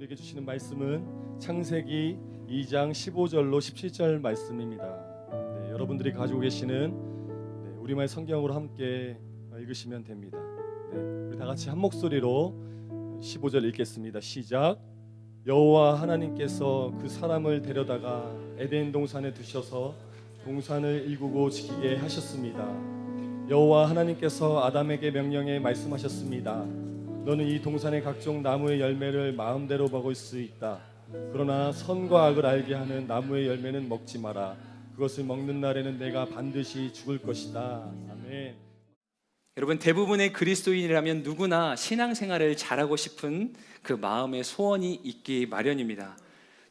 우리에게 주시는 말씀은 창세기 2장 15절로 17절 말씀입니다. 여러분들이 가지고 계시는 우리말 성경으로 함께 읽으시면 됩니다. 우리 다 같이 한 목소리로 15절 읽겠습니다. 시작. 여호와 하나님께서 그 사람을 데려다가 에덴 동산에 두셔서 동산을 일구고 지키게 하셨습니다. 여호와 하나님께서 아담에게 명령해 말씀하셨습니다. 너는 이 동산의 각종 나무의 열매를 마음대로 먹을 수 있다. 그러나 선과 악을 알게 하는 나무의 열매는 먹지 마라. 그것을 먹는 날에는 내가 반드시 죽을 것이다. 아멘. 여러분, 대부분의 그리스도인이라면 누구나 신앙생활을 잘하고 싶은 그 마음의 소원이 있기 마련입니다.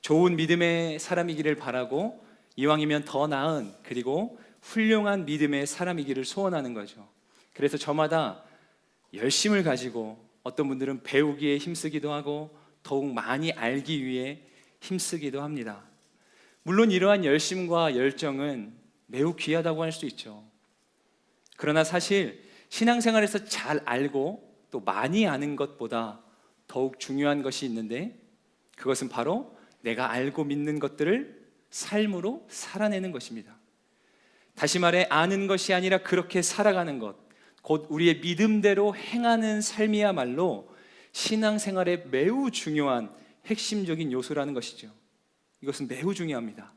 좋은 믿음의 사람이기를 바라고 이왕이면 더 나은 그리고 훌륭한 믿음의 사람이기를 소원하는 거죠. 그래서 저마다 열심을 가지고 어떤 분들은 배우기에 힘쓰기도 하고 더욱 많이 알기 위해 힘쓰기도 합니다. 물론 이러한 열심과 열정은 매우 귀하다고 할 수 있죠. 그러나 사실 신앙생활에서 잘 알고 또 많이 아는 것보다 더욱 중요한 것이 있는데, 그것은 바로 내가 알고 믿는 것들을 삶으로 살아내는 것입니다. 다시 말해, 아는 것이 아니라 그렇게 살아가는 것, 곧 우리의 믿음대로 행하는 삶이야말로 신앙생활의 매우 중요한 핵심적인 요소라는 것이죠. 이것은 매우 중요합니다.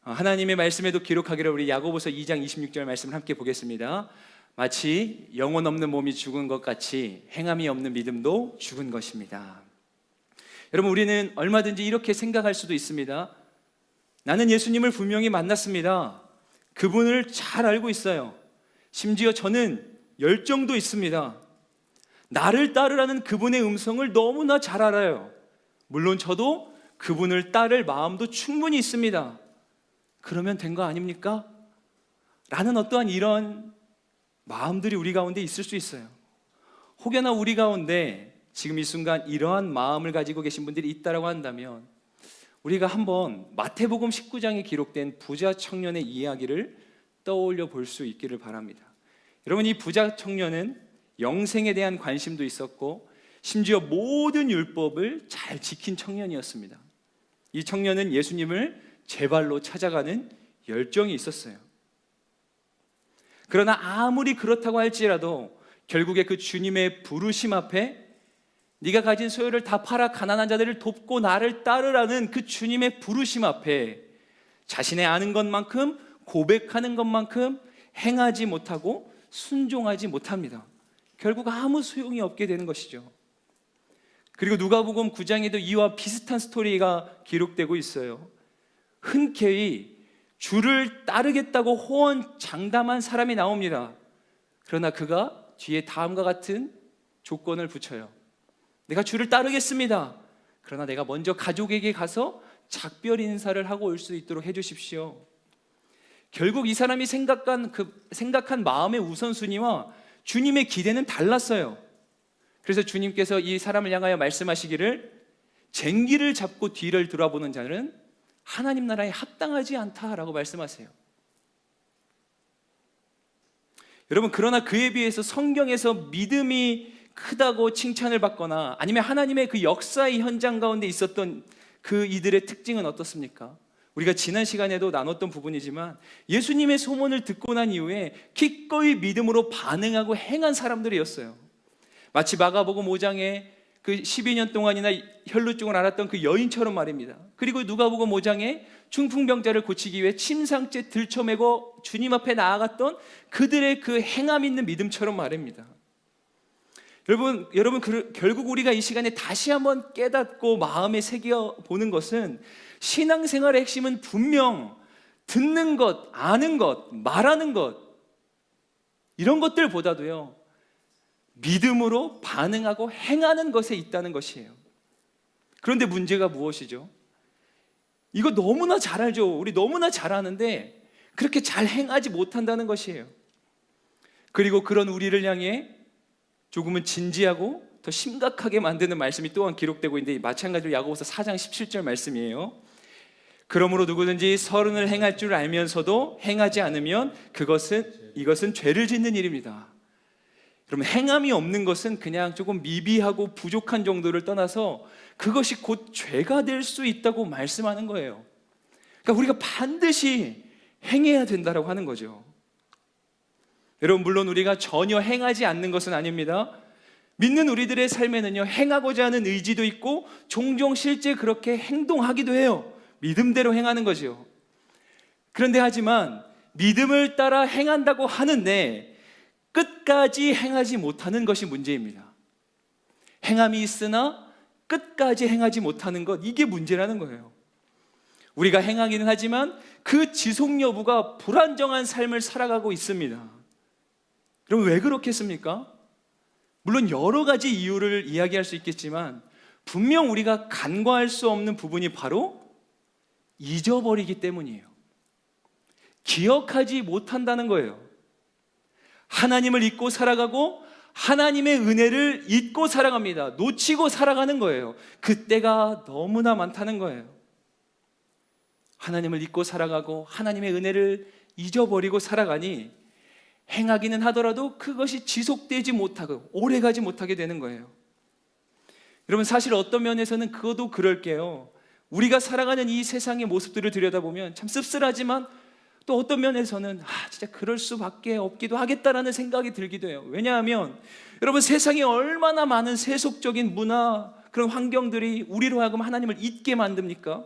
하나님의 말씀에도 기록하기를 우리 야고보서 2장 26절 말씀을 함께 보겠습니다. 마치 영혼 없는 몸이 죽은 것 같이 행함이 없는 믿음도 죽은 것입니다. 여러분, 우리는 얼마든지 이렇게 생각할 수도 있습니다. 나는 예수님을 분명히 만났습니다. 그분을 잘 알고 있어요. 심지어 저는 열정도 있습니다. 나를 따르라는 그분의 음성을 너무나 잘 알아요. 물론 저도 그분을 따를 마음도 충분히 있습니다. 그러면 된 거 아닙니까? 라는 어떠한 이런 마음들이 우리 가운데 있을 수 있어요. 혹여나 우리 가운데 지금 이 순간 이러한 마음을 가지고 계신 분들이 있다라고 한다면, 우리가 한번 마태복음 19장에 기록된 부자 청년의 이야기를 떠올려 볼 수 있기를 바랍니다. 여러분, 이 부자 청년은 영생에 대한 관심도 있었고 심지어 모든 율법을 잘 지킨 청년이었습니다. 이 청년은 예수님을 제발로 찾아가는 열정이 있었어요. 그러나 아무리 그렇다고 할지라도 결국에 그 주님의 부르심 앞에 네가 가진 소유를 다 팔아 가난한 자들을 돕고 나를 따르라는 그 주님의 부르심 앞에 자신의 아는 것만큼, 고백하는 것만큼 행하지 못하고 순종하지 못합니다. 결국 아무 소용이 없게 되는 것이죠. 그리고 누가복음 9장에도 이와 비슷한 스토리가 기록되고 있어요. 흔쾌히 주를 따르겠다고 호언장담한 사람이 나옵니다. 그러나 그가 뒤에 다음과 같은 조건을 붙여요. 내가 주를 따르겠습니다. 그러나 내가 먼저 가족에게 가서 작별 인사를 하고 올 수 있도록 해주십시오. 결국 이 사람이 생각한 마음의 우선순위와 주님의 기대는 달랐어요. 그래서 주님께서 이 사람을 향하여 말씀하시기를, 쟁기를 잡고 뒤를 돌아보는 자는 하나님 나라에 합당하지 않다라고 말씀하세요. 여러분, 그러나 그에 비해서 성경에서 믿음이 크다고 칭찬을 받거나 아니면 하나님의 그 역사의 현장 가운데 있었던 그 이들의 특징은 어떻습니까? 우리가 지난 시간에도 나눴던 부분이지만 예수님의 소문을 듣고 난 이후에 기꺼이 믿음으로 반응하고 행한 사람들이었어요. 마치 마가복음 5장에 그 12년 동안이나 혈루증을 앓았던 그 여인처럼 말입니다. 그리고 누가복음 5장에 중풍병자를 고치기 위해 침상째 들쳐매고 주님 앞에 나아갔던 그들의 그 행함 있는 믿음처럼 말입니다. 여러분, 결국 우리가 이 시간에 다시 한번 깨닫고 마음에 새겨보는 것은, 신앙생활의 핵심은 분명 듣는 것, 아는 것, 말하는 것, 이런 것들보다도요, 믿음으로 반응하고 행하는 것에 있다는 것이에요. 그런데 문제가 무엇이죠? 이거 너무나 잘 알죠. 우리 너무나 잘 아는데 그렇게 잘 행하지 못한다는 것이에요. 그리고 그런 우리를 향해 조금은 진지하고 더 심각하게 만드는 말씀이 또한 기록되고 있는데, 마찬가지로 야고보서 4장 17절 말씀이에요. 그러므로 누구든지 서른을 행할 줄 알면서도 행하지 않으면 이것은 죄를 짓는 일입니다. 여러분, 행함이 없는 것은 그냥 조금 미비하고 부족한 정도를 떠나서 그것이 곧 죄가 될 수 있다고 말씀하는 거예요. 그러니까 우리가 반드시 행해야 된다라고 하는 거죠. 여러분, 물론 우리가 전혀 행하지 않는 것은 아닙니다. 믿는 우리들의 삶에는요, 행하고자 하는 의지도 있고 종종 실제 그렇게 행동하기도 해요. 믿음대로 행하는 거죠. 그런데 하지만 믿음을 따라 행한다고 하는데 끝까지 행하지 못하는 것이 문제입니다. 행함이 있으나 끝까지 행하지 못하는 것, 이게 문제라는 거예요. 우리가 행하기는 하지만 그 지속 여부가 불안정한 삶을 살아가고 있습니다. 여러분, 왜 그렇겠습니까? 물론 여러 가지 이유를 이야기할 수 있겠지만 분명 우리가 간과할 수 없는 부분이 바로 잊어버리기 때문이에요. 기억하지 못한다는 거예요. 하나님을 잊고 살아가고 하나님의 은혜를 잊고 살아갑니다. 놓치고 살아가는 거예요. 그때가 너무나 많다는 거예요. 하나님을 잊고 살아가고 하나님의 은혜를 잊어버리고 살아가니 행하기는 하더라도 그것이 지속되지 못하고 오래가지 못하게 되는 거예요. 여러분, 사실 어떤 면에서는 그것도 그럴게요. 우리가 살아가는 이 세상의 모습들을 들여다보면 참 씁쓸하지만 또 어떤 면에서는 진짜 그럴 수밖에 없기도 하겠다라는 생각이 들기도 해요. 왜냐하면 여러분, 세상에 얼마나 많은 세속적인 문화, 그런 환경들이 우리로 하여금 하나님을 잊게 만듭니까?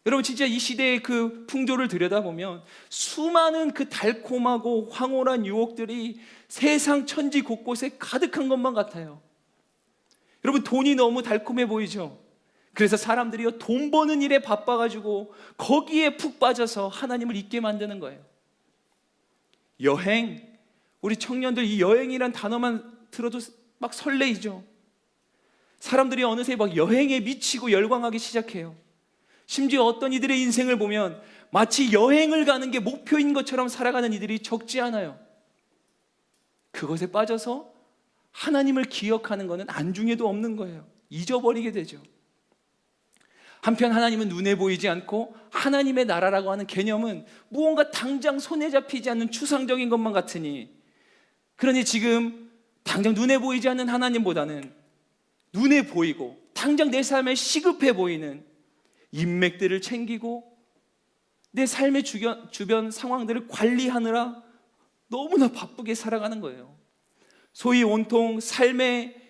여러분, 진짜 이 시대의 그 풍조를 들여다보면 수많은 그 달콤하고 황홀한 유혹들이 세상 천지 곳곳에 가득한 것만 같아요. 여러분, 돈이 너무 달콤해 보이죠? 그래서 사람들이요, 돈 버는 일에 바빠가지고 거기에 푹 빠져서 하나님을 잊게 만드는 거예요. 여행, 우리 청년들 이 여행이란 단어만 들어도 막 설레이죠. 사람들이 어느새 막 여행에 미치고 열광하기 시작해요. 심지어 어떤 이들의 인생을 보면 마치 여행을 가는 게 목표인 것처럼 살아가는 이들이 적지 않아요. 그것에 빠져서 하나님을 기억하는 것은 안중에도 없는 거예요. 잊어버리게 되죠. 한편 하나님은 눈에 보이지 않고 하나님의 나라라고 하는 개념은 무언가 당장 손에 잡히지 않는 추상적인 것만 같으니, 그러니 지금 당장 눈에 보이지 않는 하나님보다는 눈에 보이고 당장 내 삶에 시급해 보이는 인맥들을 챙기고 내 삶의 주변 상황들을 관리하느라 너무나 바쁘게 살아가는 거예요. 소위 온통 삶의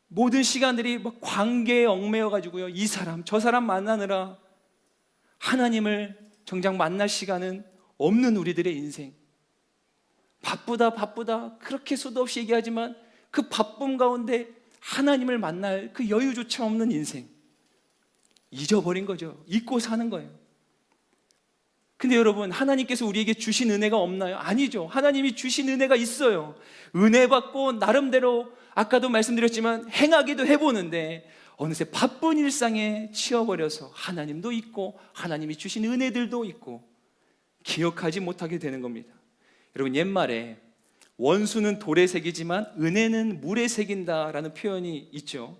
모든 시간들이 막 관계에 얽매여 가지고요, 이 사람 저 사람 만나느라 하나님을 정작 만날 시간은 없는 우리들의 인생. 바쁘다 그렇게 수도 없이 얘기하지만 그 바쁨 가운데 하나님을 만날 그 여유조차 없는 인생, 잊어버린 거죠. 잊고 사는 거예요. 근데 여러분, 하나님께서 우리에게 주신 은혜가 없나요? 아니죠. 하나님이 주신 은혜가 있어요. 은혜 받고 나름대로 아까도 말씀드렸지만 행하기도 해보는데 어느새 바쁜 일상에 치여버려서 하나님도 있고 하나님이 주신 은혜들도 있고 기억하지 못하게 되는 겁니다. 여러분, 옛말에 원수는 돌에 새기지만 은혜는 물에 새긴다라는 표현이 있죠.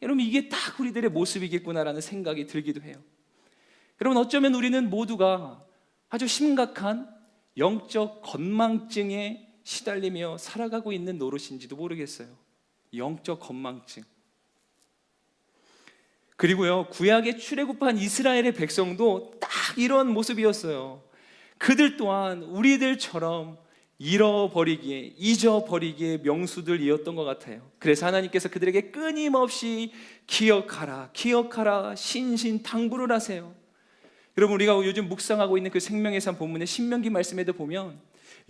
여러분, 이게 딱 우리들의 모습이겠구나라는 생각이 들기도 해요. 여러분, 어쩌면 우리는 모두가 아주 심각한 영적 건망증에 시달리며 살아가고 있는 노릇인지도 모르겠어요. 영적 건망증. 그리고요, 구약에 출애굽한 이스라엘의 백성도 딱 이런 모습이었어요. 그들 또한 우리들처럼 잃어버리기에, 잊어버리기에 명수들이었던 것 같아요. 그래서 하나님께서 그들에게 끊임없이 기억하라 신신당부를 하세요. 여러분, 우리가 요즘 묵상하고 있는 그 생명의 산 본문의 신명기 말씀에도 보면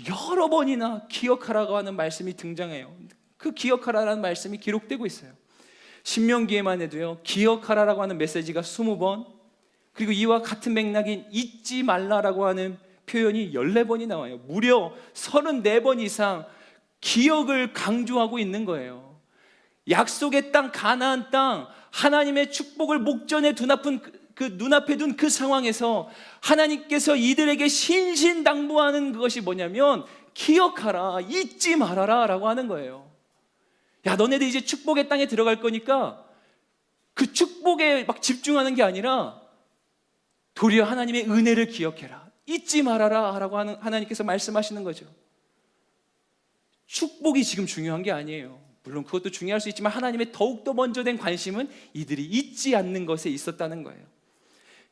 여러 번이나 기억하라고 하는 말씀이 등장해요. 그 기억하라라는 말씀이 기록되고 있어요. 신명기에만 해도요, 기억하라라고 하는 메시지가 20번, 그리고 이와 같은 맥락인 잊지 말라라고 하는 표현이 14번이 나와요. 무려 34번 이상 기억을 강조하고 있는 거예요. 약속의 땅, 가나안 땅, 하나님의 축복을 목전에 눈앞에 둔 그 상황에서 하나님께서 이들에게 신신당부하는 그것이 뭐냐면 기억하라, 잊지 말아라 라고 하는 거예요. 야, 너네들 이제 축복의 땅에 들어갈 거니까 그 축복에 막 집중하는 게 아니라 도리어 하나님의 은혜를 기억해라, 잊지 말아라 라고 하는 하나님께서 말씀하시는 거죠. 축복이 지금 중요한 게 아니에요. 물론 그것도 중요할 수 있지만 하나님의 더욱더 먼저 된 관심은 이들이 잊지 않는 것에 있었다는 거예요.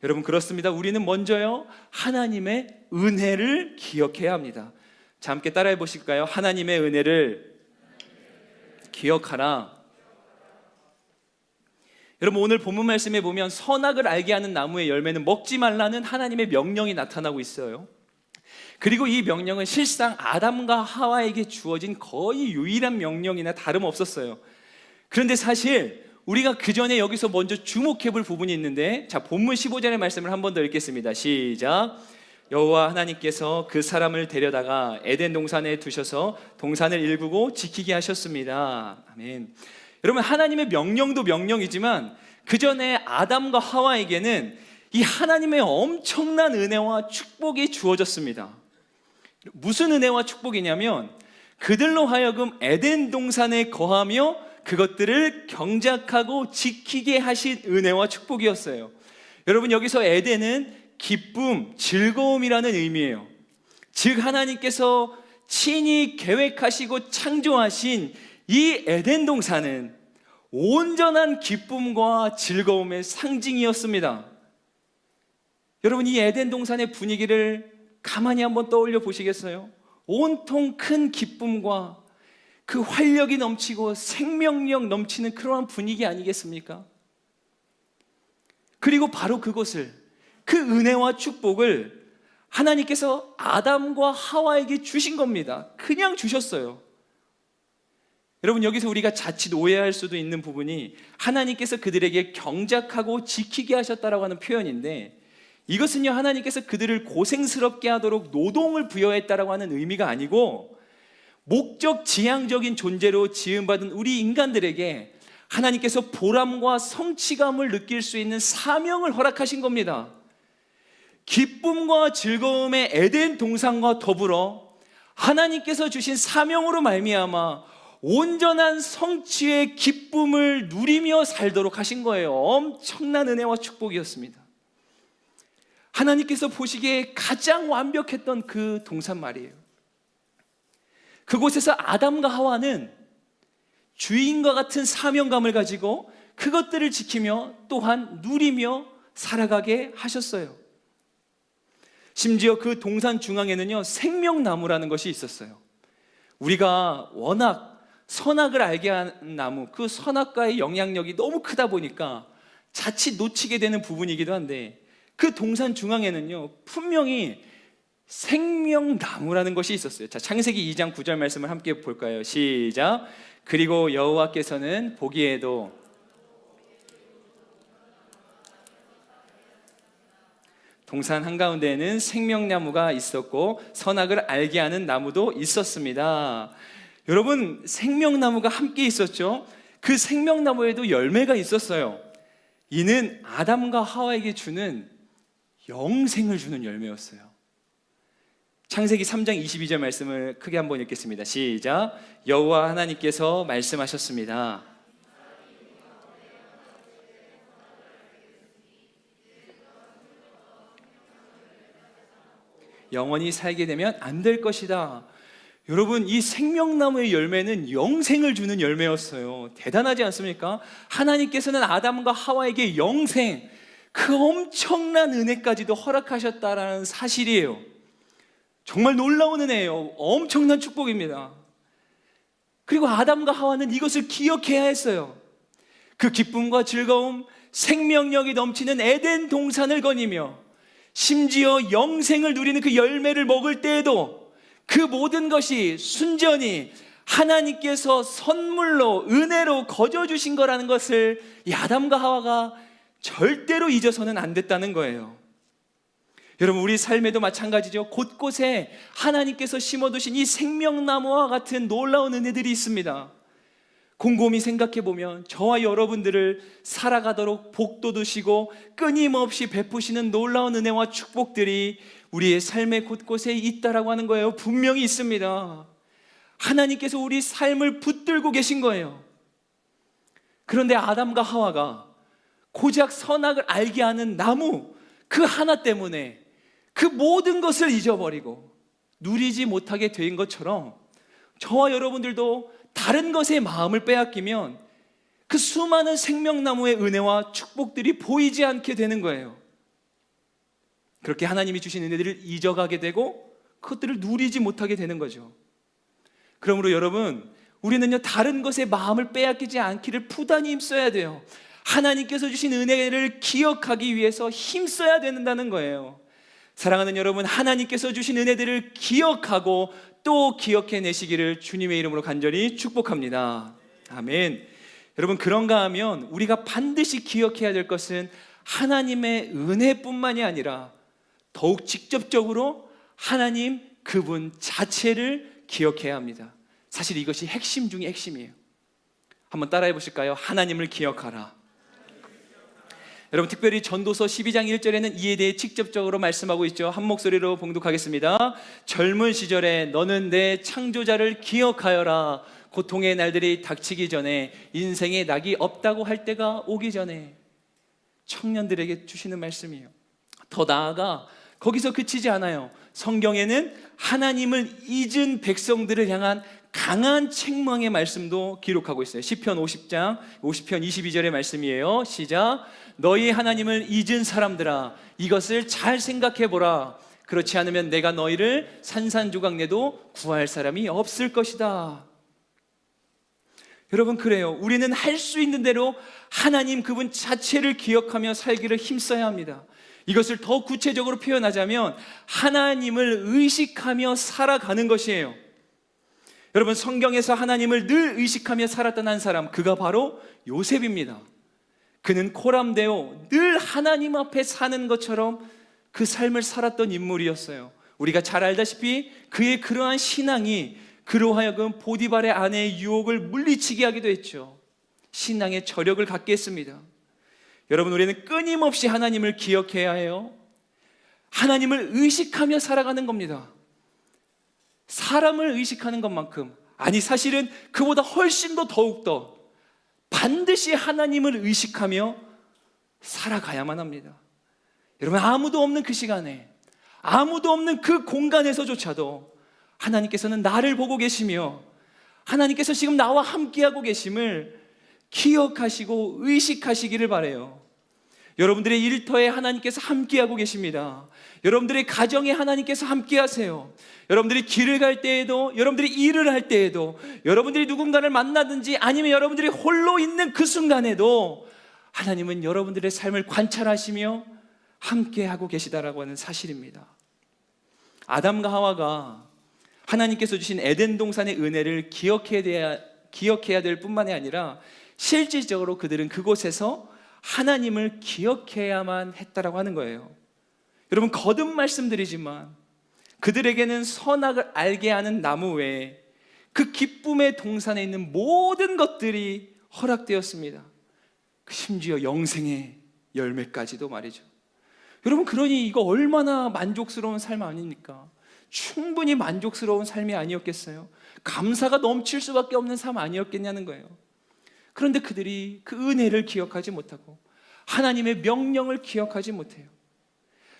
여러분, 그렇습니다. 우리는 먼저요, 하나님의 은혜를 기억해야 합니다. 자, 함께 따라해 보실까요? 하나님의 은혜를 기억하라. 여러분, 오늘 본문 말씀에 보면 선악을 알게 하는 나무의 열매는 먹지 말라는 하나님의 명령이 나타나고 있어요. 그리고 이 명령은 실상 아담과 하와에게 주어진 거의 유일한 명령이나 다름없었어요. 그런데 사실 우리가 그 전에 여기서 먼저 주목해 볼 부분이 있는데, 자, 본문 15절의 말씀을 한 번 더 읽겠습니다. 시작. 여호와 하나님께서 그 사람을 데려다가 에덴 동산에 두셔서 동산을 일구고 지키게 하셨습니다. 아멘. 여러분, 하나님의 명령도 명령이지만 그 전에 아담과 하와에게는 이 하나님의 엄청난 은혜와 축복이 주어졌습니다. 무슨 은혜와 축복이냐면 그들로 하여금 에덴 동산에 거하며 그것들을 경작하고 지키게 하신 은혜와 축복이었어요. 여러분, 여기서 에덴은 기쁨, 즐거움이라는 의미예요. 즉 하나님께서 친히 계획하시고 창조하신 이 에덴 동산은 온전한 기쁨과 즐거움의 상징이었습니다. 여러분, 이 에덴 동산의 분위기를 가만히 한번 떠올려 보시겠어요? 온통 큰 기쁨과 그 활력이 넘치고 생명력 넘치는 그러한 분위기 아니겠습니까? 그리고 바로 그것을, 그 은혜와 축복을 하나님께서 아담과 하와에게 주신 겁니다. 그냥 주셨어요. 여러분, 여기서 우리가 자칫 오해할 수도 있는 부분이 하나님께서 그들에게 경작하고 지키게 하셨다라고 하는 표현인데, 이것은요, 하나님께서 그들을 고생스럽게 하도록 노동을 부여했다라고 하는 의미가 아니고 목적 지향적인 존재로 지음받은 우리 인간들에게 하나님께서 보람과 성취감을 느낄 수 있는 사명을 허락하신 겁니다. 기쁨과 즐거움의 에덴 동산과 더불어 하나님께서 주신 사명으로 말미암아 온전한 성취의 기쁨을 누리며 살도록 하신 거예요. 엄청난 은혜와 축복이었습니다. 하나님께서 보시기에 가장 완벽했던 그 동산 말이에요. 그곳에서 아담과 하와는 주인과 같은 사명감을 가지고 그것들을 지키며 또한 누리며 살아가게 하셨어요. 심지어 그 동산 중앙에는요, 생명나무라는 것이 있었어요. 우리가 워낙 선악을 알게 하는 나무, 그 선악과의 영향력이 너무 크다 보니까 자칫 놓치게 되는 부분이기도 한데, 그 동산 중앙에는요, 분명히 생명나무라는 것이 있었어요. 자, 창세기 2장 9절 말씀을 함께 볼까요? 시작. 그리고 여호와께서는 보기에도 동산 한가운데에는 생명나무가 있었고 선악을 알게 하는 나무도 있었습니다. 여러분, 생명나무가 함께 있었죠. 그 생명나무에도 열매가 있었어요. 이는 아담과 하와에게 주는 영생을 주는 열매였어요. 창세기 3장 22절 말씀을 크게 한번 읽겠습니다. 시작. 여호와 하나님께서 말씀하셨습니다. 영원히 살게 되면 안 될 것이다. 여러분, 이 생명나무의 열매는 영생을 주는 열매였어요. 대단하지 않습니까? 하나님께서는 아담과 하와에게 영생, 그 엄청난 은혜까지도 허락하셨다라는 사실이에요. 정말 놀라운 은혜예요. 엄청난 축복입니다. 그리고 아담과 하와는 이것을 기억해야 했어요. 그 기쁨과 즐거움, 생명력이 넘치는 에덴 동산을 거니며 심지어 영생을 누리는 그 열매를 먹을 때에도 그 모든 것이 순전히 하나님께서 선물로, 은혜로 거저주신 거라는 것을 이 아담과 하와가 절대로 잊어서는 안 됐다는 거예요. 여러분, 우리 삶에도 마찬가지죠. 곳곳에 하나님께서 심어두신 이 생명나무와 같은 놀라운 은혜들이 있습니다. 곰곰이 생각해보면 저와 여러분들을 살아가도록 복도 두시고 끊임없이 베푸시는 놀라운 은혜와 축복들이 우리의 삶의 곳곳에 있다라고 하는 거예요. 분명히 있습니다. 하나님께서 우리 삶을 붙들고 계신 거예요. 그런데 아담과 하와가 고작 선악을 알게 하는 나무 그 하나 때문에 그 모든 것을 잊어버리고 누리지 못하게 된 것처럼 저와 여러분들도 다른 것에 마음을 빼앗기면 그 수많은 생명나무의 은혜와 축복들이 보이지 않게 되는 거예요. 그렇게 하나님이 주신 은혜들을 잊어가게 되고 그것들을 누리지 못하게 되는 거죠. 그러므로 여러분, 우리는요, 다른 것에 마음을 빼앗기지 않기를 부단히 힘써야 돼요. 하나님께서 주신 은혜를 기억하기 위해서 힘써야 된다는 거예요. 사랑하는 여러분, 하나님께서 주신 은혜들을 기억하고 또 기억해내시기를 주님의 이름으로 간절히 축복합니다. 아멘. 여러분, 그런가 하면 우리가 반드시 기억해야 될 것은 하나님의 은혜뿐만이 아니라 더욱 직접적으로 하나님 그분 자체를 기억해야 합니다. 사실 이것이 핵심 중에 핵심이에요. 한번 따라해 보실까요? 하나님을 기억하라. 여러분, 특별히 전도서 12장 1절에는 이에 대해 직접적으로 말씀하고 있죠. 한 목소리로 봉독하겠습니다. 젊은 시절에 너는 내 창조자를 기억하여라. 고통의 날들이 닥치기 전에, 인생에 낙이 없다고 할 때가 오기 전에. 청년들에게 주시는 말씀이에요. 더 나아가 거기서 그치지 않아요. 성경에는 하나님을 잊은 백성들을 향한 강한 책망의 말씀도 기록하고 있어요. 시편 50편 22절의 말씀이에요. 시작. 너희 하나님을 잊은 사람들아, 이것을 잘 생각해보라. 그렇지 않으면 내가 너희를 산산조각 내도 구할 사람이 없을 것이다. 여러분, 그래요. 우리는 할 수 있는 대로 하나님 그분 자체를 기억하며 살기를 힘써야 합니다. 이것을 더 구체적으로 표현하자면 하나님을 의식하며 살아가는 것이에요. 여러분, 성경에서 하나님을 늘 의식하며 살았던 한 사람, 그가 바로 요셉입니다. 그는 코람되어 늘 하나님 앞에 사는 것처럼 그 삶을 살았던 인물이었어요. 우리가 잘 알다시피 그의 그러한 신앙이 그로 하여금 보디발의 아내의 유혹을 물리치게 하기도 했죠. 신앙의 저력을 갖게 했습니다. 여러분, 우리는 끊임없이 하나님을 기억해야 해요. 하나님을 의식하며 살아가는 겁니다. 사람을 의식하는 것만큼, 아니 사실은 그보다 훨씬 더 더욱더 반드시 하나님을 의식하며 살아가야만 합니다. 여러분, 아무도 없는 그 시간에, 아무도 없는 그 공간에서조차도 하나님께서는 나를 보고 계시며 하나님께서 지금 나와 함께하고 계심을 기억하시고 의식하시기를 바라요. 여러분들의 일터에 하나님께서 함께하고 계십니다. 여러분들의 가정에 하나님께서 함께하세요. 여러분들이 길을 갈 때에도, 여러분들이 일을 할 때에도, 여러분들이 누군가를 만나든지 아니면 여러분들이 홀로 있는 그 순간에도 하나님은 여러분들의 삶을 관찰하시며 함께하고 계시다라고 하는 사실입니다. 아담과 하와가 하나님께서 주신 에덴 동산의 은혜를 기억해야 될 뿐만이 아니라 실질적으로 그들은 그곳에서 하나님을 기억해야만 했다라고 하는 거예요. 여러분, 거듭 말씀드리지만 그들에게는 선악을 알게 하는 나무 외에 그 기쁨의 동산에 있는 모든 것들이 허락되었습니다. 심지어 영생의 열매까지도 말이죠. 여러분, 그러니 이거 얼마나 만족스러운 삶 아닙니까? 충분히 만족스러운 삶이 아니었겠어요? 감사가 넘칠 수밖에 없는 삶 아니었겠냐는 거예요. 그런데 그들이 그 은혜를 기억하지 못하고 하나님의 명령을 기억하지 못해요.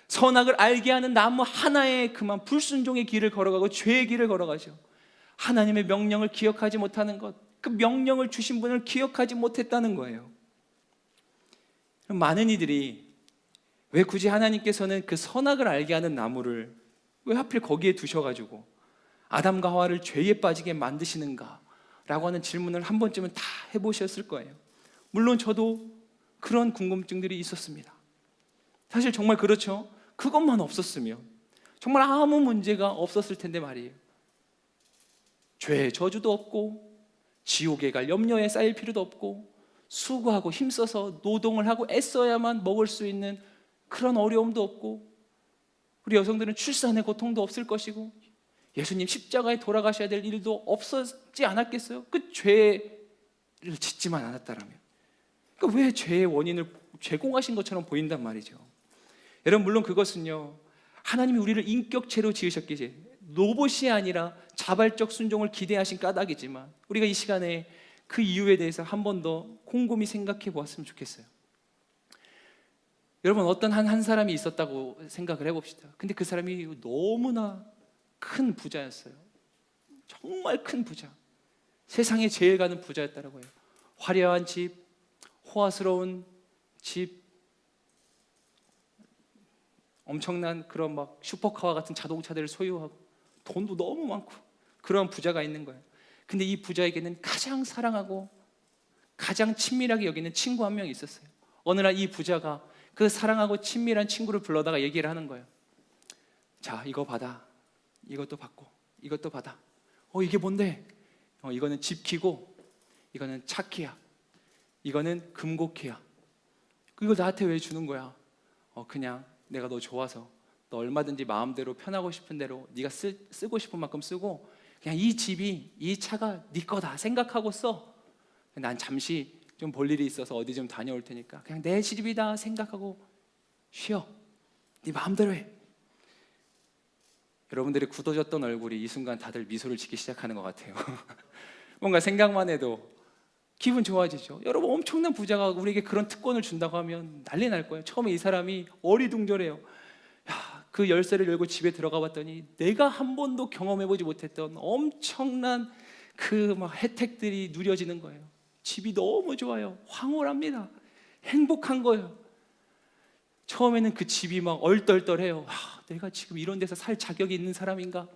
선악을 알게 하는 나무 하나에 그만 불순종의 길을 걸어가고 죄의 길을 걸어가죠. 하나님의 명령을 기억하지 못하는 것, 그 명령을 주신 분을 기억하지 못했다는 거예요. 많은 이들이 왜 굳이 하나님께서는 그 선악을 알게 하는 나무를 왜 하필 거기에 두셔가지고 아담과 하와를 죄에 빠지게 만드시는가 라고 하는 질문을 한 번쯤은 다 해보셨을 거예요. 물론 저도 그런 궁금증들이 있었습니다. 사실 정말 그렇죠. 그것만 없었으면 정말 아무 문제가 없었을 텐데 말이에요. 죄의 저주도 없고 지옥에 갈 염려에 쌓일 필요도 없고 수고하고 힘써서 노동을 하고 애써야만 먹을 수 있는 그런 어려움도 없고 우리 여성들은 출산의 고통도 없을 것이고 예수님 십자가에 돌아가셔야 될 일도 없었지 않았겠어요? 그 죄를 짓지만 않았다라면. 그러니까 왜 죄의 원인을 제공하신 것처럼 보인단 말이죠. 여러분, 물론 그것은요, 하나님이 우리를 인격체로 지으셨기에 로봇이 아니라 자발적 순종을 기대하신 까닭이지만 우리가 이 시간에 그 이유에 대해서 한 번 더 곰곰이 생각해 보았으면 좋겠어요. 여러분, 어떤 한 사람이 있었다고 생각을 해봅시다. 근데 그 사람이 너무나 큰 부자였어요. 정말 큰 부자, 세상에 제일 가는 부자였다라고 해요. 화려한 집, 호화스러운 집, 엄청난 그런 막 슈퍼카와 같은 자동차들을 소유하고 돈도 너무 많고 그런 부자가 있는 거예요. 근데 이 부자에게는 가장 사랑하고 가장 친밀하게 여기는 친구 한 명이 있었어요. 어느 날 이 부자가 그 사랑하고 친밀한 친구를 불러다가 얘기를 하는 거예요. 자, 이거 받아. 이것도 받고 이것도 받아. 이게 뭔데? 이거는 집키고, 이거는 차키야, 이거는 금고키야. 이걸 나한테 왜 주는 거야? 그냥 내가 너 좋아서 너 얼마든지 마음대로 편하고 싶은 대로 네가 쓰고 싶은 만큼 쓰고, 그냥 이 집이, 이 차가 네 거다 생각하고 써. 난 잠시 좀 볼 일이 있어서 어디 좀 다녀올 테니까 그냥 내 집이다 생각하고 쉬어. 네 마음대로 해. 여러분들의 굳어졌던 얼굴이 이 순간 다들 미소를 짓기 시작하는 것 같아요. 뭔가 생각만 해도 기분 좋아지죠. 여러분, 엄청난 부자가 우리에게 그런 특권을 준다고 하면 난리 날 거예요. 처음에 이 사람이 어리둥절해요. 그 열쇠를 열고 집에 들어가 봤더니 내가 한 번도 경험해보지 못했던 엄청난 그 막 혜택들이 누려지는 거예요. 집이 너무 좋아요. 황홀합니다. 행복한 거예요. 처음에는 그 집이 막 얼떨떨해요. 내가 지금 이런 데서 살 자격이 있는 사람인가?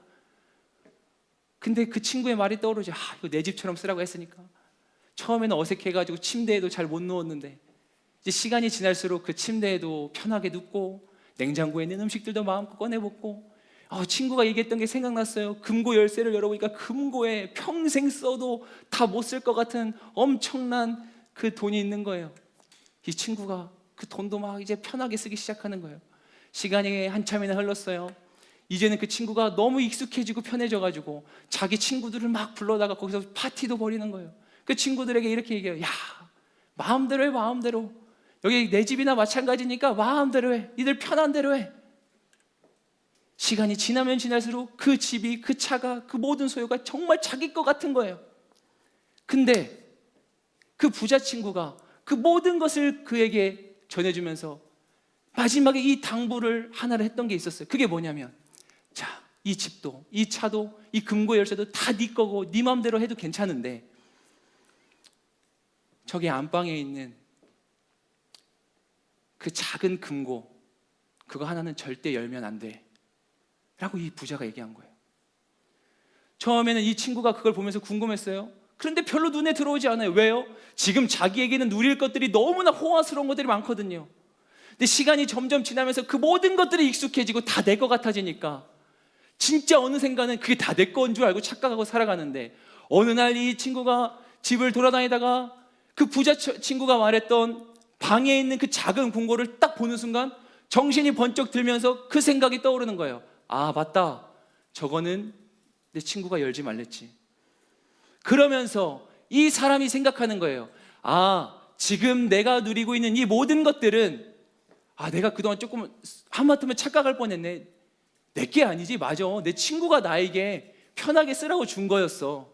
근데 그 친구의 말이 떠오르죠. 이거 내 집처럼 쓰라고 했으니까. 처음에는 어색해가지고 침대에도 잘 못 누웠는데 이제 시간이 지날수록 그 침대에도 편하게 눕고 냉장고에 있는 음식들도 마음껏 꺼내먹고, 친구가 얘기했던 게 생각났어요. 금고 열쇠를 열어보니까 금고에 평생 써도 다 못 쓸 것 같은 엄청난 그 돈이 있는 거예요. 이 친구가 그 돈도 막 이제 편하게 쓰기 시작하는 거예요. 시간이 한참이나 흘렀어요. 이제는 그 친구가 너무 익숙해지고 편해져가지고 자기 친구들을 막 불러다가 거기서 파티도 벌이는 거예요. 그 친구들에게 이렇게 얘기해요. 마음대로 해, 마음대로. 여기 내 집이나 마찬가지니까 마음대로 해. 니들 편한 대로 해. 시간이 지나면 지날수록 그 집이, 그 차가, 그 모든 소유가 정말 자기 것 같은 거예요. 근데 그 부자 친구가 그 모든 것을 그에게 전해주면서 마지막에 이 당부를 하나를 했던 게 있었어요. 그게 뭐냐면, 자, 이 집도, 이 차도, 이 금고 열쇠도 다 네 거고 네 마음대로 해도 괜찮은데 저기 안방에 있는 그 작은 금고, 그거 하나는 절대 열면 안 돼 라고 이 부자가 얘기한 거예요. 처음에는 이 친구가 그걸 보면서 궁금했어요. 그런데 별로 눈에 들어오지 않아요. 왜요? 지금 자기에게는 누릴 것들이 너무나 호화스러운 것들이 많거든요. 근데 시간이 점점 지나면서 그 모든 것들이 익숙해지고 다 내 것 같아지니까 진짜 어느샌가는 그게 다 내 거인 줄 알고 착각하고 살아가는데, 어느 날 이 친구가 집을 돌아다니다가 그 부자 친구가 말했던 방에 있는 그 작은 금고를 딱 보는 순간 정신이 번쩍 들면서 그 생각이 떠오르는 거예요. 맞다, 저거는 내 친구가 열지 말랬지. 그러면서 이 사람이 생각하는 거예요. 지금 내가 누리고 있는 이 모든 것들은 내가 그동안 조금 하마터면 착각할 뻔했네. 내게 아니지. 맞아, 내 친구가 나에게 편하게 쓰라고 준 거였어.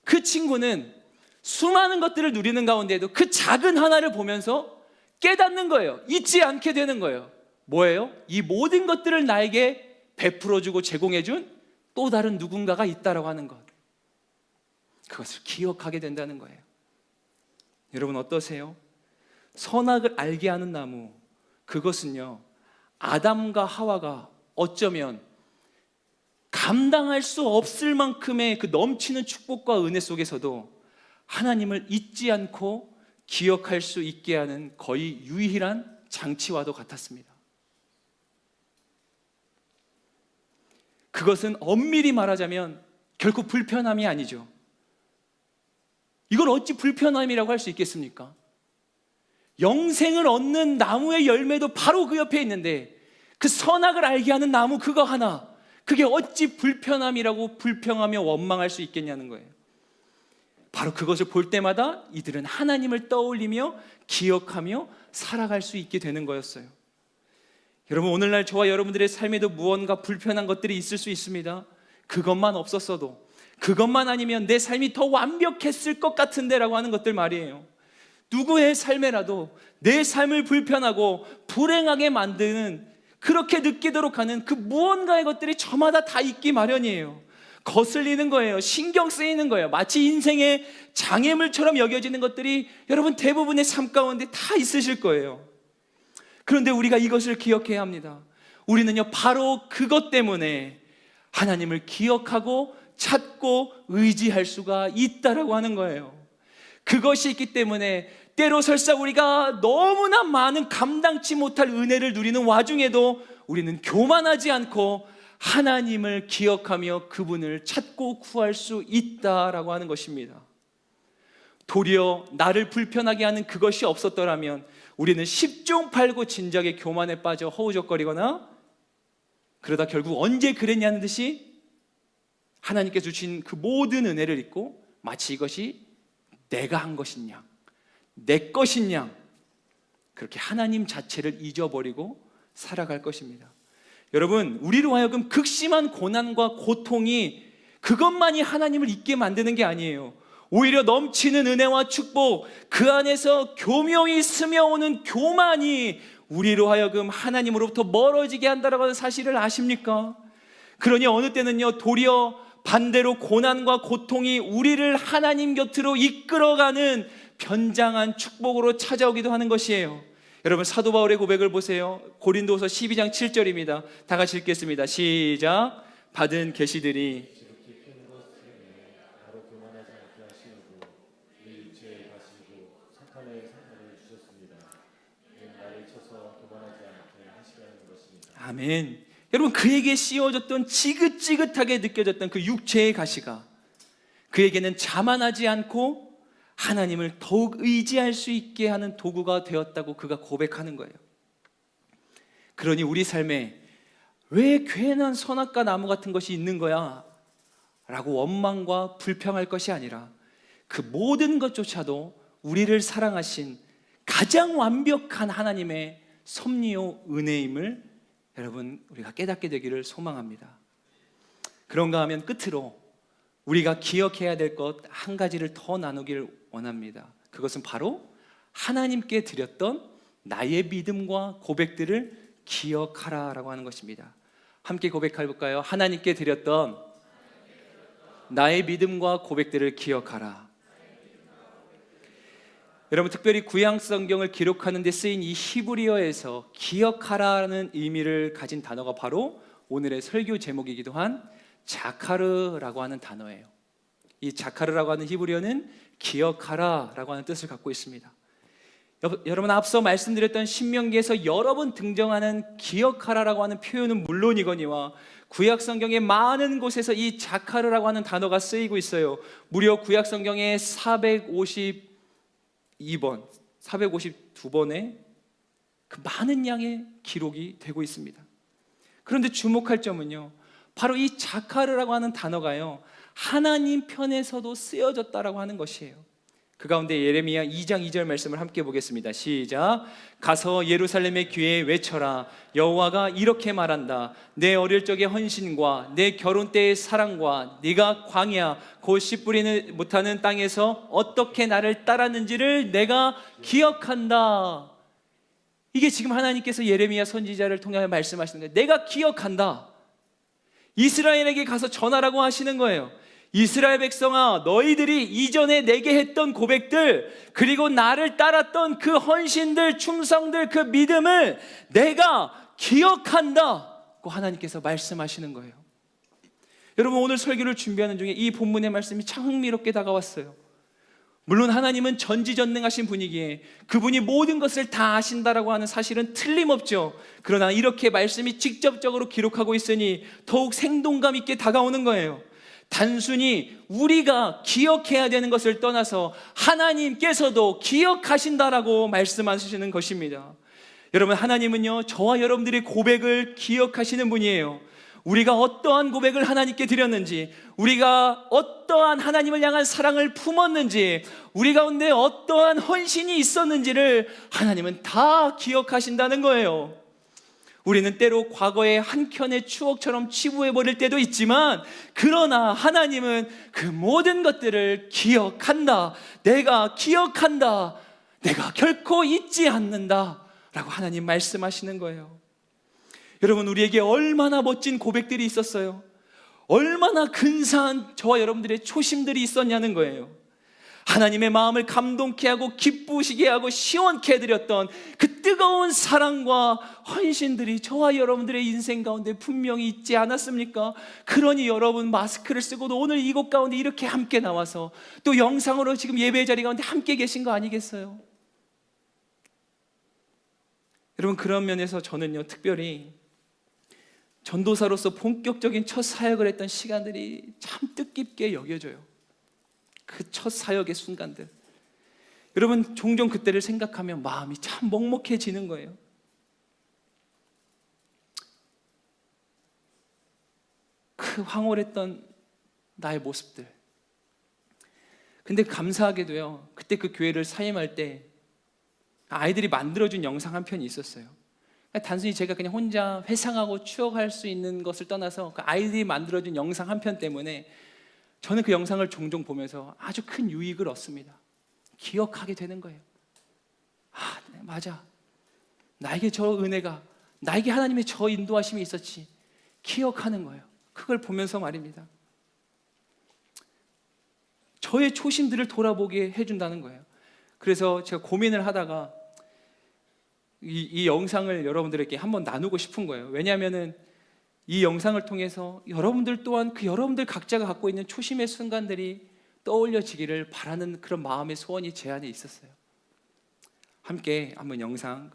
그 친구는 수많은 것들을 누리는 가운데에도 그 작은 하나를 보면서 깨닫는 거예요. 잊지 않게 되는 거예요. 뭐예요? 이 모든 것들을 나에게 베풀어주고 제공해준 또 다른 누군가가 있다라고 하는 것, 그것을 기억하게 된다는 거예요. 여러분 어떠세요? 선악을 알게 하는 나무, 그것은요, 아담과 하와가 어쩌면 감당할 수 없을 만큼의 그 넘치는 축복과 은혜 속에서도 하나님을 잊지 않고 기억할 수 있게 하는 거의 유일한 장치와도 같았습니다. 그것은 엄밀히 말하자면 결코 불편함이 아니죠. 이걸 어찌 불편함이라고 할 수 있겠습니까? 영생을 얻는 나무의 열매도 바로 그 옆에 있는데 그 선악을 알게 하는 나무 그거 하나, 그게 어찌 불편함이라고 불평하며 원망할 수 있겠냐는 거예요. 바로 그것을 볼 때마다 이들은 하나님을 떠올리며 기억하며 살아갈 수 있게 되는 거였어요. 여러분, 오늘날 저와 여러분들의 삶에도 무언가 불편한 것들이 있을 수 있습니다. 그것만 없었어도, 그것만 아니면 내 삶이 더 완벽했을 것 같은데 라고 하는 것들 말이에요. 누구의 삶에라도 내 삶을 불편하고 불행하게 만드는, 그렇게 느끼도록 하는 그 무언가의 것들이 저마다 다 있기 마련이에요. 거슬리는 거예요. 신경 쓰이는 거예요. 마치 인생의 장애물처럼 여겨지는 것들이 여러분 대부분의 삶 가운데 다 있으실 거예요. 그런데 우리가 이것을 기억해야 합니다. 우리는요, 바로 그것 때문에 하나님을 기억하고 찾고 의지할 수가 있다라고 하는 거예요. 그것이 있기 때문에 때로 설사 우리가 너무나 많은 감당치 못할 은혜를 누리는 와중에도 우리는 교만하지 않고 하나님을 기억하며 그분을 찾고 구할 수 있다라고 하는 것입니다. 도리어 나를 불편하게 하는 그것이 없었더라면 우리는 10종 8구 진작에 교만에 빠져 허우적거리거나 그러다 결국 언제 그랬냐는 듯이 하나님께서 주신 그 모든 은혜를 잊고 마치 이것이 내가 한 것이냐, 내 것이냐, 그렇게 하나님 자체를 잊어버리고 살아갈 것입니다. 여러분, 우리로 하여금 극심한 고난과 고통이 그것만이 하나님을 잊게 만드는 게 아니에요. 오히려 넘치는 은혜와 축복, 그 안에서 교묘히 스며오는 교만이 우리로 하여금 하나님으로부터 멀어지게 한다라고 하는 사실을 아십니까? 그러니 어느 때는요, 도리어 반대로 고난과 고통이 우리를 하나님 곁으로 이끌어가는 변장한 축복으로 찾아오기도 하는 것이에요. 여러분, 사도 바울의 고백을 보세요. 고린도서 12장 7절입니다. 다 같이 읽겠습니다. 시작. 받은 계시들이 아멘. 여러분, 그에게 씌워졌던 지긋지긋하게 느껴졌던 그 육체의 가시가 그에게는 자만하지 않고 하나님을 더욱 의지할 수 있게 하는 도구가 되었다고 그가 고백하는 거예요. 그러니 우리 삶에 왜 괜한 선악과 나무 같은 것이 있는 거야? 라고 원망과 불평할 것이 아니라 그 모든 것조차도 우리를 사랑하신 가장 완벽한 하나님의 섭리요 은혜임을 여러분, 우리가 깨닫게 되기를 소망합니다. 그런가 하면 끝으로 우리가 기억해야 될 것 한 가지를 더 나누기를 원합니다. 그것은 바로 하나님께 드렸던 나의 믿음과 고백들을 기억하라라고 하는 것입니다. 함께 고백해볼까요? 하나님께 드렸던 나의 믿음과 고백들을 기억하라. 여러분, 특별히 구약 성경을 기록하는 데 쓰인 이 히브리어에서 기억하라는 의미를 가진 단어가 바로 오늘의 설교 제목이기도 한 자카르라고 하는 단어예요. 이 자카르라고 하는 히브리어는 기억하라라고 하는 뜻을 갖고 있습니다. 여러분, 앞서 말씀드렸던 신명기에서 여러 번 등장하는 기억하라라고 하는 표현은 물론이거니와 구약 성경의 많은 곳에서 이 자카르라고 하는 단어가 쓰이고 있어요. 무려 구약 성경의 452번의 그 많은 양의 기록이 되고 있습니다. 그런데 주목할 점은요, 바로 이 자카르라고 하는 단어가요, 하나님 편에서도 쓰여졌다라고 하는 것이에요. 그 가운데 예레미야 2장 2절 말씀을 함께 보겠습니다. 시작. 가서 예루살렘의 귀에 외쳐라. 여호와가 이렇게 말한다. 내 어릴 적의 헌신과 내 결혼 때의 사랑과 네가 광야 곧 씨 뿌리는 못하는 땅에서 어떻게 나를 따랐는지를 내가 기억한다. 이게 지금 하나님께서 예레미야 선지자를 통하여 말씀하시는 거예요. 내가 기억한다. 이스라엘에게 가서 전하라고 하시는 거예요. 이스라엘 백성아, 너희들이 이전에 내게 했던 고백들, 그리고 나를 따랐던 그 헌신들, 충성들, 그 믿음을 내가 기억한다고 하나님께서 말씀하시는 거예요. 여러분, 오늘 설교를 준비하는 중에 이 본문의 말씀이 참 흥미롭게 다가왔어요. 물론 하나님은 전지전능하신 분이기에 그분이 모든 것을 다 아신다라고 하는 사실은 틀림없죠. 그러나 이렇게 말씀이 직접적으로 기록하고 있으니 더욱 생동감 있게 다가오는 거예요. 단순히 우리가 기억해야 되는 것을 떠나서 하나님께서도 기억하신다라고 말씀하시는 것입니다. 여러분, 하나님은요, 저와 여러분들의 고백을 기억하시는 분이에요. 우리가 어떠한 고백을 하나님께 드렸는지, 우리가 어떠한 하나님을 향한 사랑을 품었는지, 우리 가운데 어떠한 헌신이 있었는지를 하나님은 다 기억하신다는 거예요. 우리는 때로 과거의 한켠의 추억처럼 치부해버릴 때도 있지만, 그러나 하나님은 그 모든 것들을 기억한다. 내가 기억한다. 내가 결코 잊지 않는다 라고 하나님 말씀하시는 거예요. 여러분, 우리에게 얼마나 멋진 고백들이 있었어요. 얼마나 근사한 저와 여러분들의 초심들이 있었냐는 거예요. 하나님의 마음을 감동케 하고 기쁘시게 하고 시원케 해드렸던 그 뜨거운 사랑과 헌신들이 저와 여러분들의 인생 가운데 분명히 있지 않았습니까? 그러니 여러분 마스크를 쓰고도 오늘 이곳 가운데 이렇게 함께 나와서 또 영상으로 지금 예배 자리 가운데 함께 계신 거 아니겠어요? 여러분, 그런 면에서 저는요, 특별히 전도사로서 본격적인 첫 사역을 했던 시간들이 참 뜻깊게 여겨져요. 그 첫 사역의 순간들, 여러분, 종종 그때를 생각하면 마음이 참 먹먹해지는 거예요. 그 황홀했던 나의 모습들. 근데 감사하게도요, 그때 그 교회를 사임할 때 아이들이 만들어준 영상 한 편이 있었어요. 단순히 제가 그냥 혼자 회상하고 추억할 수 있는 것을 떠나서 그 아이들이 만들어준 영상 한 편 때문에 저는 그 영상을 종종 보면서 아주 큰 유익을 얻습니다. 기억하게 되는 거예요. 아, 맞아. 나에게 저 은혜가, 나에게 하나님의 저 인도하심이 있었지. 기억하는 거예요. 그걸 보면서 말입니다. 저의 초심들을 돌아보게 해준다는 거예요. 그래서 제가 고민을 하다가 이 영상을 여러분들에게 한번 나누고 싶은 거예요. 왜냐하면은 이 영상을 통해서 여러분들 또한 그 여러분들 각자가 갖고 있는 초심의 순간들이 떠올려지기를 바라는 그런 마음의 소원이 제 안에 있었어요. 함께 한번 영상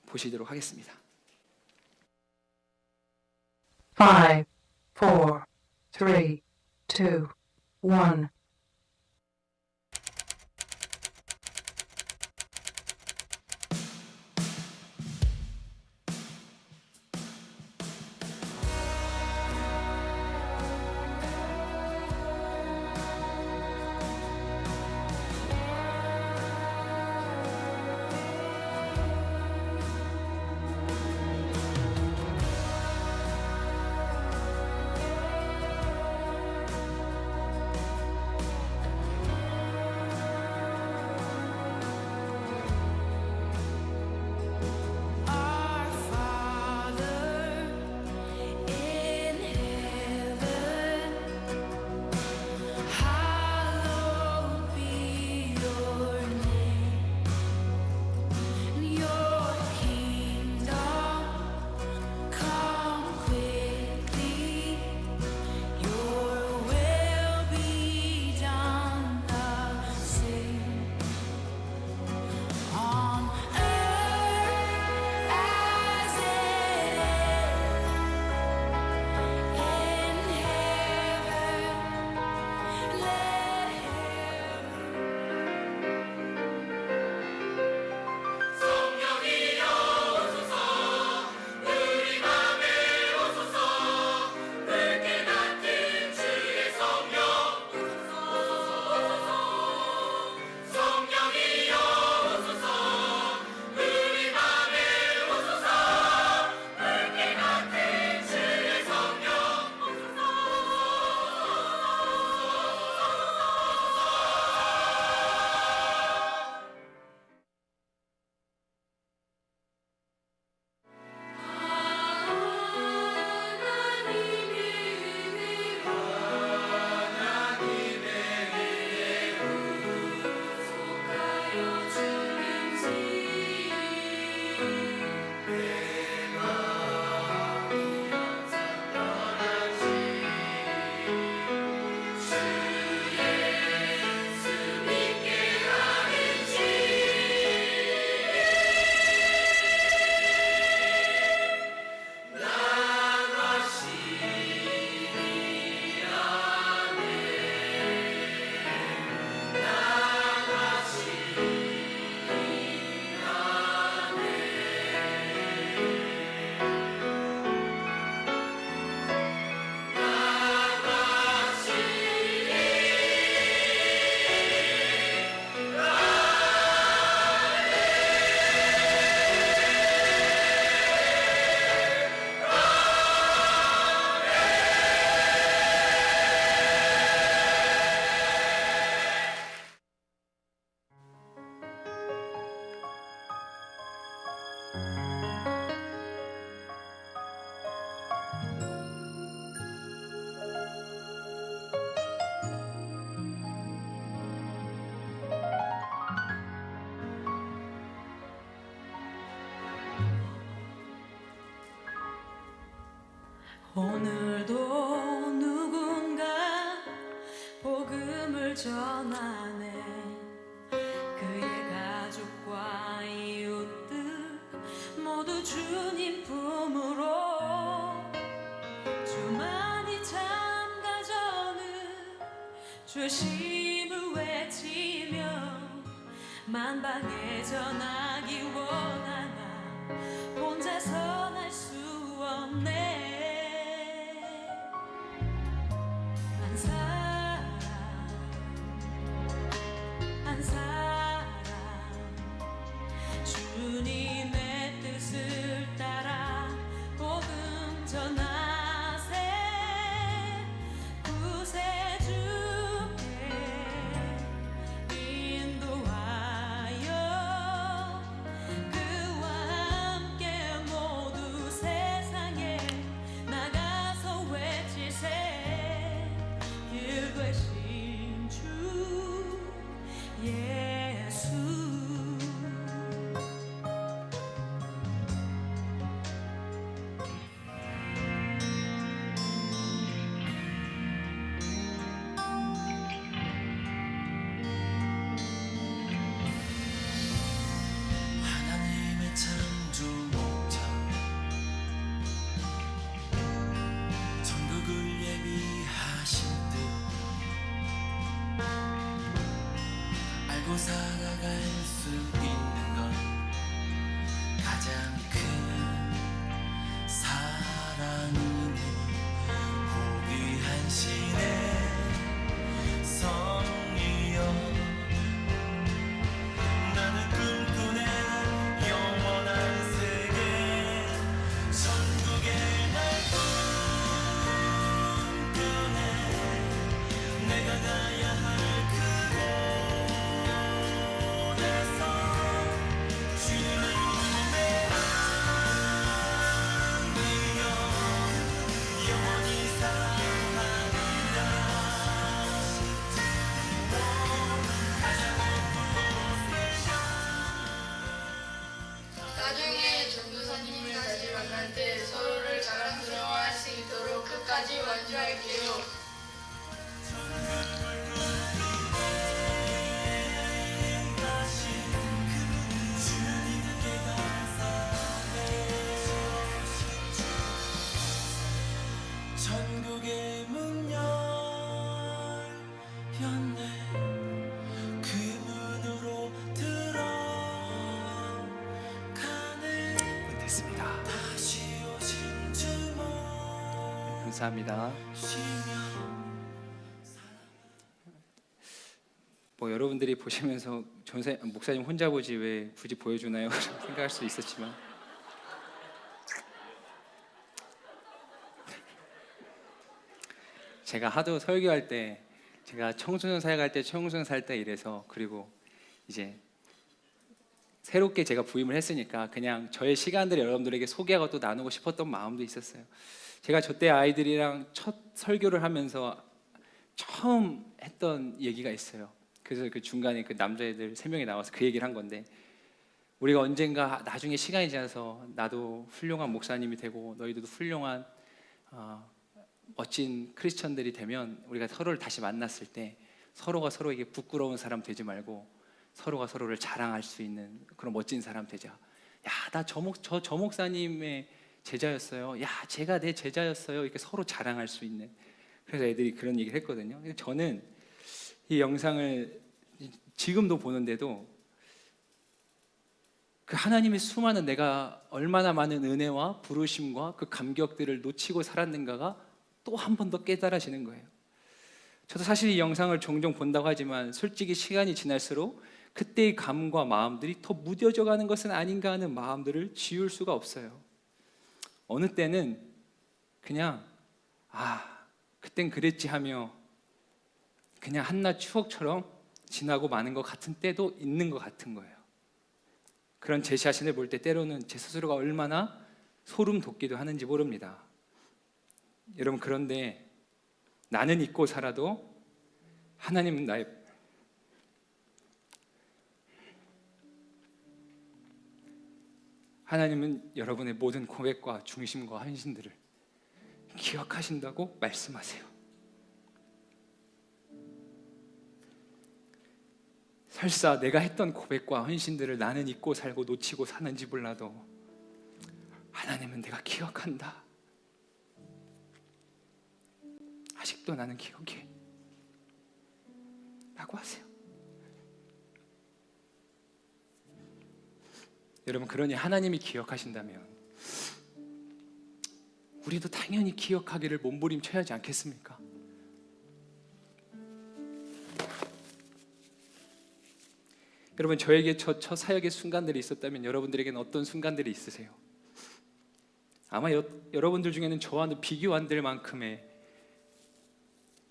보시도록 하겠습니다. 5, 4, 3, 2, 1. 오늘도 누군가 복음을 전하네. 그의 가족과 이웃들 모두 주님 품으로 주만이 참가전은 주심을 외치며 만방에 전하기 원하나 혼자선 할 수 없네. 한 사람 한 사람 주님의 뜻을 따라 복음 전하세. 구세주께 인도하여 그와 함께 모두 세상에 나가서 외치세. 길 되신 주 예수. 하나님의 창조 목적 천국을 예비하신 뜻 알고 살아갈 수 있는 건 가장 큰 사랑이네. 복이 한신의 성이여 나는 꿈꾸는 영원한 세계 천국의 날 꿈꾸네. 내가 가야 할 그곳에서 주님의 안이여 영원히 사랑하리라. 나중에 전도사님을 다시 만날 때 서로를 자랑스러워할 수 있도록 끝까지 완주할게요. 천국의 문 열렸네. 그 문으로 들어가네. 됐습니다. 다시 오신 주모 감사합니다. 쉬며 뭐 여러분들이 보시면서 목사님 혼자 보지 왜 굳이 보여주나요? 생각할 수 있었지만 제가 하도 설교할 때 제가 청소년 사역할 때 청소년 살 때 이래서 그리고 이제 새롭게 제가 부임을 했으니까 그냥 저의 시간들을 여러분들에게 소개하고 또 나누고 싶었던 마음도 있었어요. 제가 저때 아이들이랑 첫 설교를 하면서 처음 했던 얘기가 있어요. 그래서 그 중간에 그 남자애들 3명이 나와서 그 얘기를 한 건데 우리가 언젠가 나중에 시간이 지나서 나도 훌륭한 목사님이 되고 너희들도 훌륭한 멋진 크리스천들이 되면 우리가 서로를 다시 만났을 때 서로가 서로에게 부끄러운 사람 되지 말고 서로가 서로를 자랑할 수 있는 그런 멋진 사람 되자. 야, 나 저 목사님의 제자였어요. 야, 제가 내 제자였어요. 이렇게 서로 자랑할 수 있는. 그래서 애들이 그런 얘기를 했거든요. 근데 저는 이 영상을 지금도 보는데도 그 하나님의 수많은 내가 얼마나 많은 은혜와 부르심과 그 감격들을 놓치고 살았는가가 또 한 번 더 깨달아지는 거예요. 저도 사실 이 영상을 종종 본다고 하지만 솔직히 시간이 지날수록 그때의 감과 마음들이 더 무뎌져 가는 것은 아닌가 하는 마음들을 지울 수가 없어요. 어느 때는 그냥 그땐 그랬지 하며 그냥 한낱 추억처럼 지나고 마는 것 같은 때도 있는 것 같은 거예요. 그런 제 자신을 볼 때 때로는 제 스스로가 얼마나 소름 돋기도 하는지 모릅니다. 여러분, 그런데 나는 잊고 살아도 하나님은 하나님은 여러분의 모든 고백과 중심과 헌신들을 기억하신다고 말씀하세요. 설사 내가 했던 고백과 헌신들을 나는 잊고 살고 놓치고 사는지 몰라도 하나님은 내가 기억한다. 아직도 나는 기억해 라고 하세요. 여러분, 그러니 하나님이 기억하신다면 우리도 당연히 기억하기를 몸부림쳐야 하지 않겠습니까? 여러분, 저에게 저 사역의 순간들이 있었다면 여러분들에게는 어떤 순간들이 있으세요? 아마 여러분들 중에는 저와는 비교 안 될 만큼의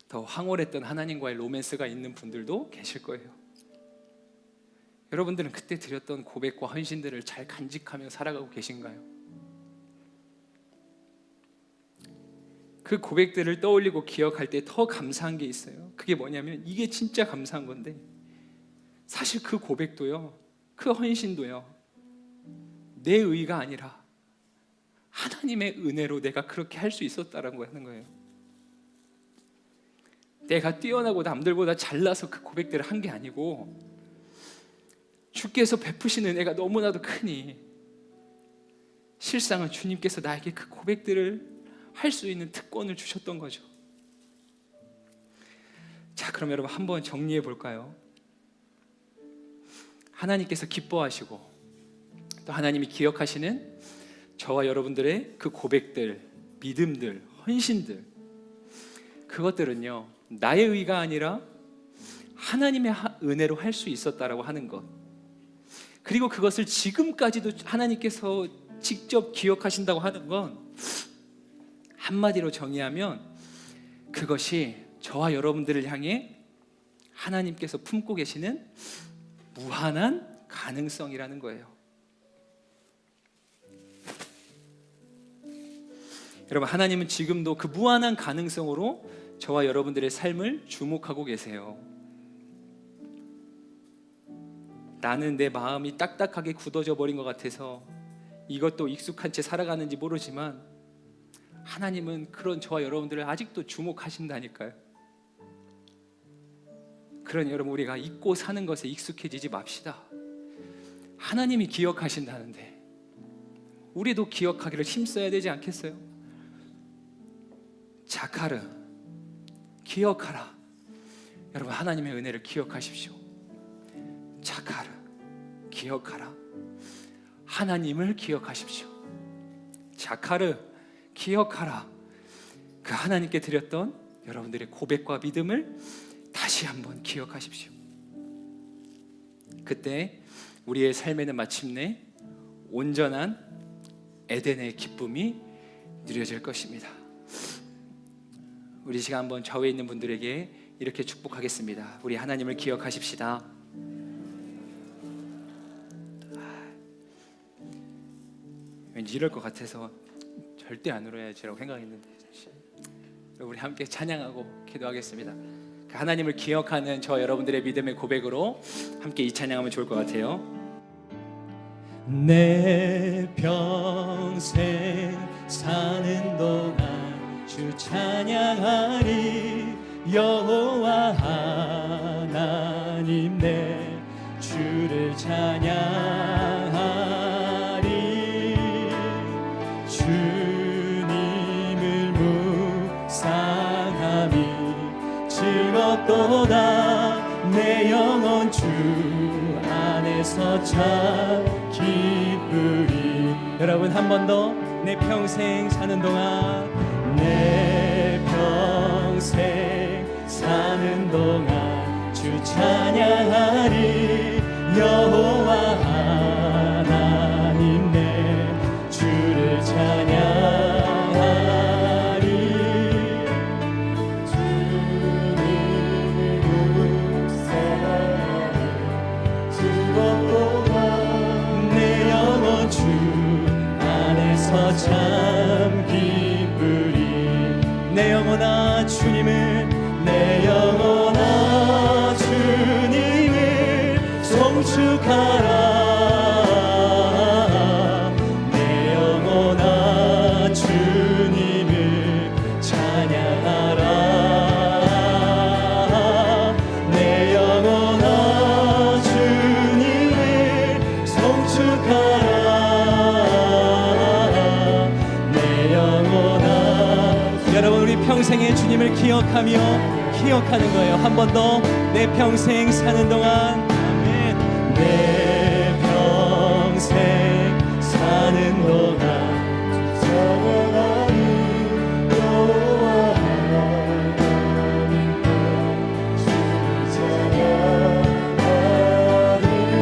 더 황홀했던 하나님과의 로맨스가 있는 분들도 계실 거예요. 여러분들은 그때 드렸던 고백과 헌신들을 잘 간직하며 살아가고 계신가요? 그 고백들을 떠올리고 기억할 때 더 감사한 게 있어요. 그게 뭐냐면, 이게 진짜 감사한 건데, 사실 그 고백도요, 그 헌신도요, 내 의가 아니라 하나님의 은혜로 내가 그렇게 할 수 있었다라고 하는 거예요. 내가 뛰어나고 남들보다 잘나서 그 고백들을 한 게 아니고 주께서 베푸신 은혜가 너무나도 크니 실상은 주님께서 나에게 그 고백들을 할 수 있는 특권을 주셨던 거죠. 자, 그럼 여러분 한번 정리해 볼까요? 하나님께서 기뻐하시고 또 하나님이 기억하시는 저와 여러분들의 그 고백들, 믿음들, 헌신들, 그것들은요, 나의 의가 아니라 하나님의 은혜로 할 수 있었다라고 하는 것, 그리고 그것을 지금까지도 하나님께서 직접 기억하신다고 하는 건, 한마디로 정의하면 그것이 저와 여러분들을 향해 하나님께서 품고 계시는 무한한 가능성이라는 거예요. 여러분, 하나님은 지금도 그 무한한 가능성으로 저와 여러분들의 삶을 주목하고 계세요. 나는 내 마음이 딱딱하게 굳어져 버린 것 같아서 이것도 익숙한 채 살아가는지 모르지만 하나님은 그런 저와 여러분들을 아직도 주목하신다니까요. 그러니 여러분, 우리가 잊고 사는 것에 익숙해지지 맙시다. 하나님이 기억하신다는데 우리도 기억하기를 힘써야 되지 않겠어요? 자카르, 기억하라. 여러분, 하나님의 은혜를 기억하십시오. 자카르, 기억하라. 하나님을 기억하십시오. 자카르, 기억하라. 그 하나님께 드렸던 여러분들의 고백과 믿음을 다시 한번 기억하십시오. 그때 우리의 삶에는 마침내 온전한 에덴의 기쁨이 누려질 것입니다. 우리 시간 한번 좌우에 있는 분들에게 이렇게 축복하겠습니다. 우리 하나님을 기억하십시다. 왠지 이럴 것 같아서 절대 안 울어야지라고 생각했는데, 우리 함께 찬양하고 기도하겠습니다. 하나님을 기억하는 저 여러분들의 믿음의 고백으로 함께 이 찬양하면 좋을 것 같아요. 내 평생 사는 동안 주 찬양하리. 여호와 하나님 내 주를 찬양하리. 주님을 묵상함이 즐겁도다. 내 영혼 주 안에서 참 기쁘리. 여러분, 한 번 더. 내 평생 사는 동안, 내 평생 사는 동안 주 찬양하리. 여호와 하나님 내 주를 찬양하리. 주님을 묵상하리. 즐겁도다. 내 영혼 주 안에서 참 기쁘리. 내 영혼아 주님을, 내 영혼아 주님을 송축하라. 내 영혼아 주님을 우리의 주님을 기억하는 거예요. 한 번 더 내 평생 사는 동안 아멘. 내 평생 사는 동안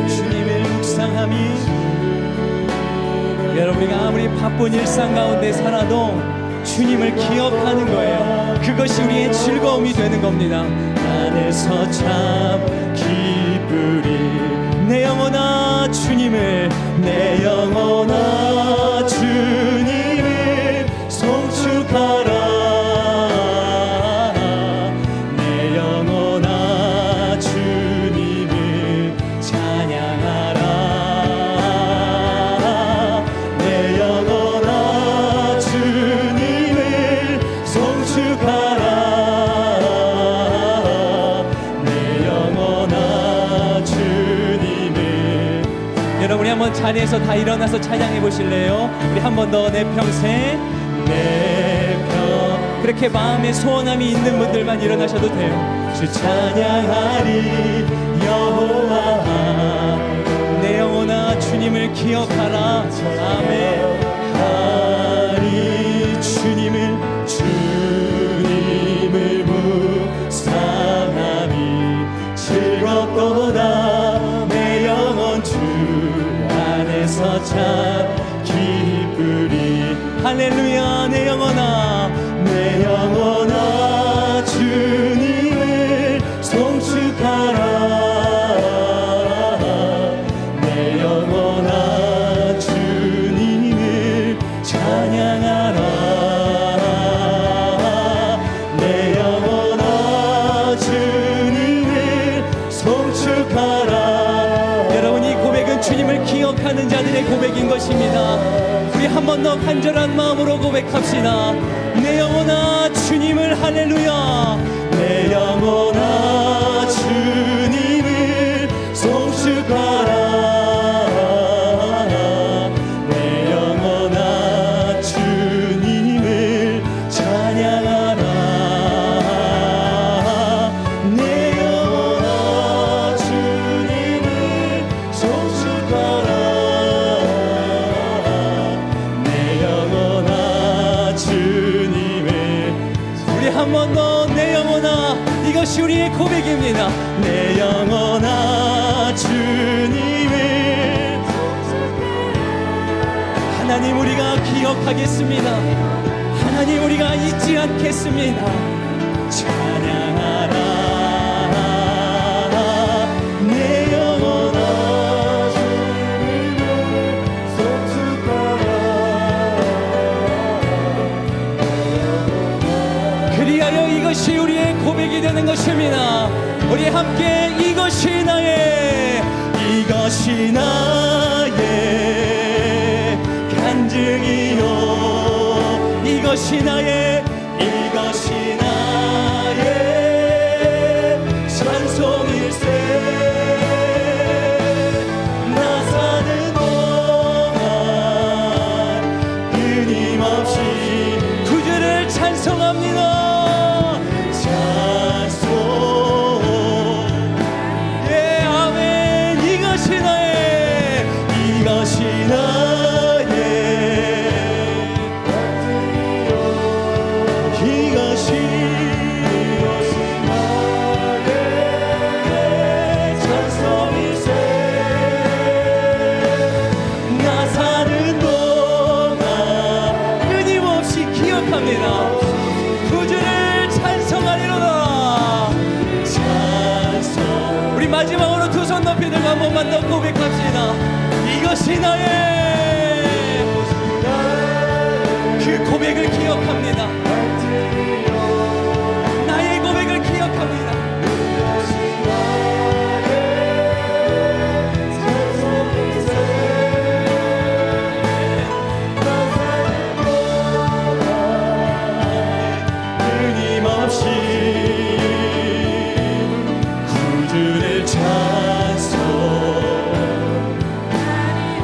주님을 묵상함이 여러분 우리가 아무리 바쁜 일상 가운데 살아도 주님을 기억하는 거예요. 그것이 우리의 즐거움이 되는 겁니다. 안에서 참 기쁘리 내 영혼아 주님을 내 영혼아 주님을 송축하라 내 영혼아 주님을 찬양하라 내 영혼아 주님을 송축하라 내 영혼아 주님을 여러분 우리 한번 자리에서 다 일어나서 찬양해 보실래요? 우리 한 번 더 내 평생 그렇게 마음에 소원함이 있는 분들만 일어나셔도 돼요. 주 찬양하리 여호와 내 영혼아 주님을 기억하라 아멘 하리 주님을 묵상함이 즐겁도다 내 영혼 주 안에서 참 기쁘리 할렐루야 내 영혼아 주님을 송축하라 내 영혼아 주님을 찬양하라 내 영혼아 주님을 송축하라 여러분 이 고백은 주님을 기억하는 자들의 고백인 것입니다. 우리 한 번 더 간절한 마음으로 고백합시다. 내 영혼아 주님을 할렐루야 내 영혼아 주님을 송축하라 내 영혼아 주님을 찬양하라 내 영혼아 주님을 송축하라 내 영혼아 주님을 우리 한 번 더 내 영혼아 이것이 우리의 고백입니다. 내 영혼아 주님을 하나님 우리가 기억하겠습니다. 하나님 우리가 잊지 않겠습니다. 찬양하라 내 영혼아 주님을 송축하라 그리하여 이것이 우리의 고백이 되는 것입니다. 우리 함께 이것이 나의 간증이요 이것이 나의 찬송일세 나 사는 동안 끊임없이 구주를 찬송합니다. 구주를 찬송하리로다. 우리 마지막으로 두 손 높이 들고 한 번만 더 고백합시다. 이것이 나의 그 고백을 기억합니다. 나의 고백을 기억합니다.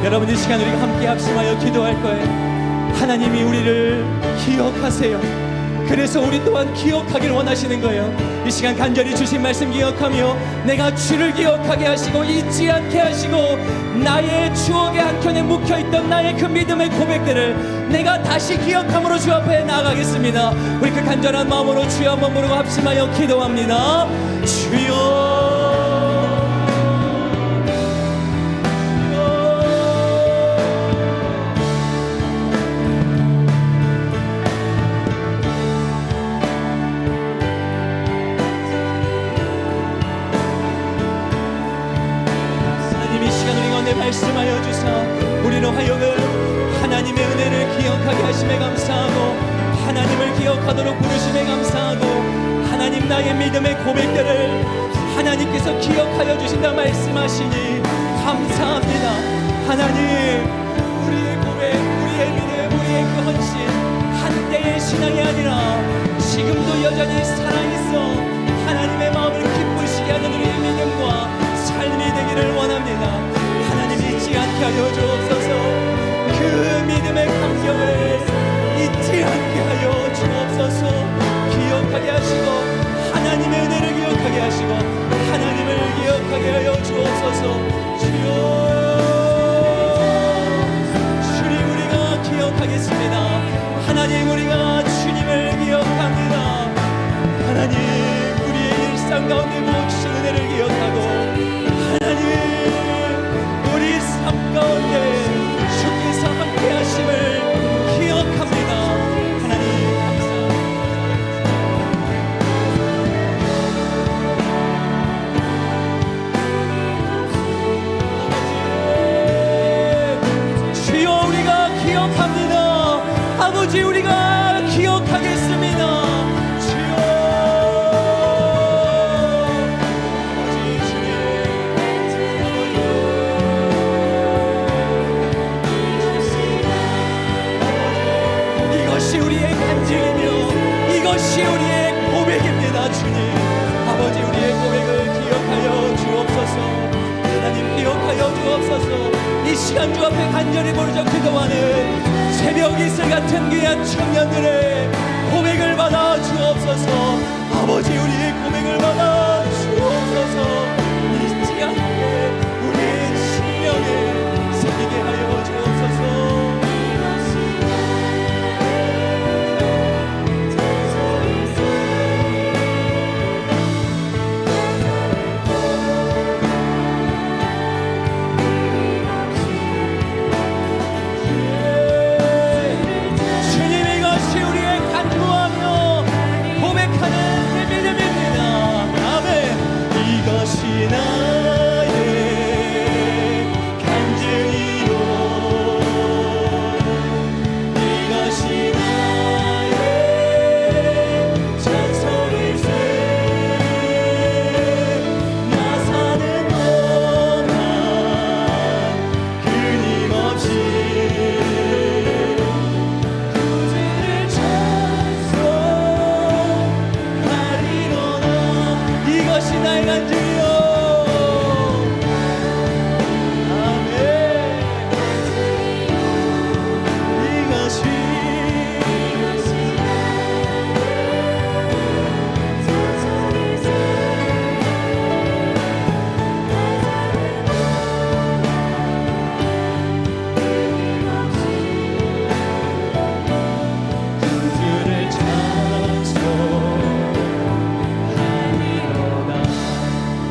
여러분 이 시간 우리가 함께 합심하여 기도할 거예요. 하나님이 우리를 기억하세요. 그래서 우리 또한 기억하길 원하시는 거예요. 이 시간 간절히 주신 말씀 기억하며 내가 주를 기억하게 하시고 잊지 않게 하시고 나의 추억의 한켠에 묵혀있던 나의 그 믿음의 고백들을 내가 다시 기억함으로 주 앞에 나아가겠습니다. 우리 그 간절한 마음으로 주여 한번 부르고 합심하여 기도합니다. 주여 말씀하여 주사 우리로 하여금 하나님의 은혜를 기억하게 하심에 감사하고 하나님을 기억하도록 부르심에 감사하고 하나님 나의 믿음의 고백들을 하나님께서 기억하여 주신다 말씀하시니 감사합니다. 하나님 우리의 고백, 우리의 믿음, 우리의 그 헌신 한때의 신앙이 아니라 지금도 여전히 살아있어 하나님의 마음을 기쁘시게 하는 우리의 믿음과 삶이 되기를 원합니다. 잊지 않게 하여 주옵소서. 그 믿음의 감격을 잊지 않게 하여 주옵소서. 기억하게 하시고 하나님의 은혜를 기억하게 하시고 하나님을 기억하게 하여 주옵소서. 주여 주님 우리가 기억하겠습니다. 하나님 우리가 주님을 기억합니다. 하나님 우리의 일상 가운데 모으신 은혜를 기억하고 하나님 우리 삶 가운데 주께서 함께 하심을 기억합니다. 하나님 감사합니다. 주여 우리가 기억합니다. 아버지 우리가 기억하겠습니다. 이것이 우리의 간증이며 이것이 우리의 고백입니다. 주님 아버지 우리의 고백을 기억하여 주옵소서. 하나님 기억하여 주옵소서. 이 시간 주 앞에 간절히 부르짖어 기도하는 새벽 이슬 같은 귀한 청년들의 고백을 받아 주옵소서. 아버지 우리의 고백을 받아 주옵소서. 잊지 않게 우리의 심령에 새기게 하여 주옵소서.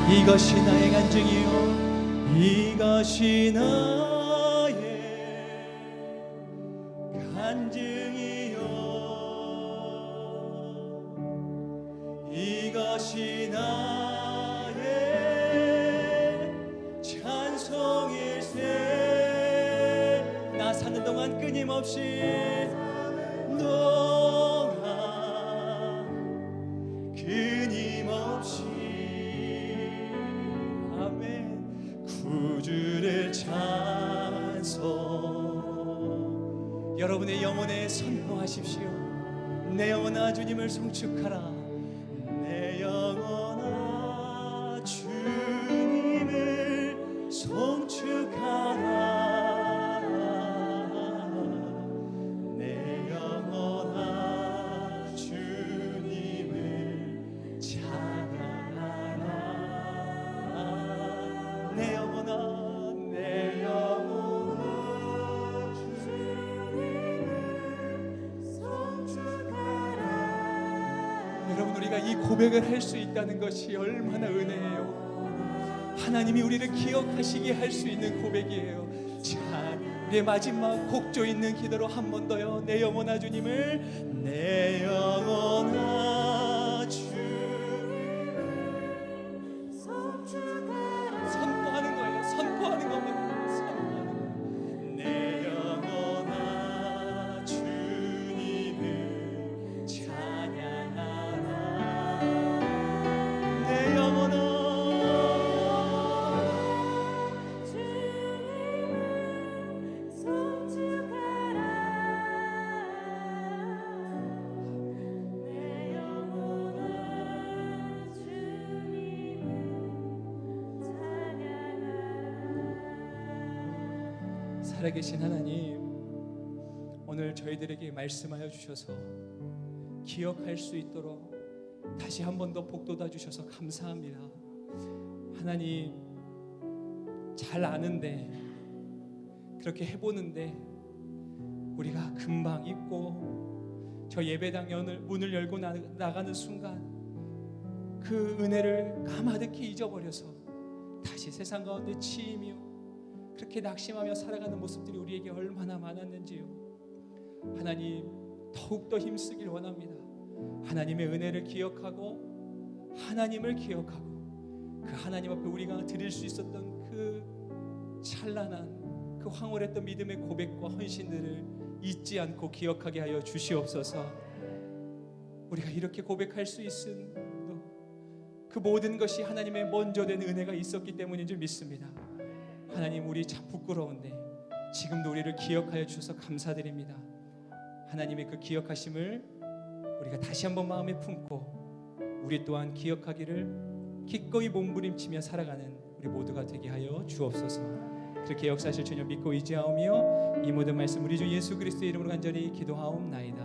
이것이 나의 간증이요 이것이 나의 간증이요 이것이 나의 찬송일세. 나 사는 동안 끊임없이 구주를 찬송. 여러분의 영혼에 선포하십시오. 내 영혼아 주님을 송축하라. 내 영혼아 주님을 송축하라. 내 영혼아 주님을 우리가 이 고백을 할 수 있다는 것이 얼마나 은혜예요. 하나님이 우리를 기억하시게 할 수 있는 고백이에요. 자, 내 마지막 곡조 있는 기도로 한 번 더요. 내 영혼아 주님을, 내 영혼아 주님을 선포하는 거예요. 선포하는 겁니다. 선포하는 거예요. 내 영혼아 주님을 찬양하라. 내 영혼아 살아계신 하나님, 오늘 저희들에게 말씀하여 주셔서 기억할 수 있도록 다시 한 번 더 복돋아 주셔서 감사합니다. 하나님, 잘 아는데, 그렇게 해보는데 우리가 금방 잊고 저 예배당 문을 열고 나가는 순간 그 은혜를 까마득히 잊어버려서 다시 세상 가운데 치이며 그렇게 낙심하며 살아가는 모습들이 우리에게 얼마나 많았는지요. 하나님, 더욱더 힘쓰길 원합니다. 하나님의 은혜를 기억하고 하나님을 기억하고 그 하나님 앞에 우리가 드릴 수 있었던 그 찬란한 그 황홀했던 믿음의 고백과 헌신들을 잊지 않고 기억하게 하여 주시옵소서. 우리가 이렇게 고백할 수 있은 그 모든 것이 하나님의 먼저 된 은혜가 있었기 때문인 줄 믿습니다. 하나님, 우리 참 부끄러운데 지금도 우리를 기억하여 주셔서 감사드립니다. 하나님의 그 기억하심을 우리가 다시 한번 마음에 품고 우리 또한 기억하기를 기꺼이 몸부림치며 살아가는 우리 모두가 되게 하여 주옵소서. 그렇게 역사하실 주님 믿고 의지하오며 이 모든 말씀 우리 주 예수 그리스도의 이름으로 간절히 기도하옵나이다.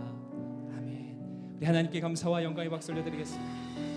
아멘. 우리 하나님께 감사와 영광의 박수 올려드리겠습니다.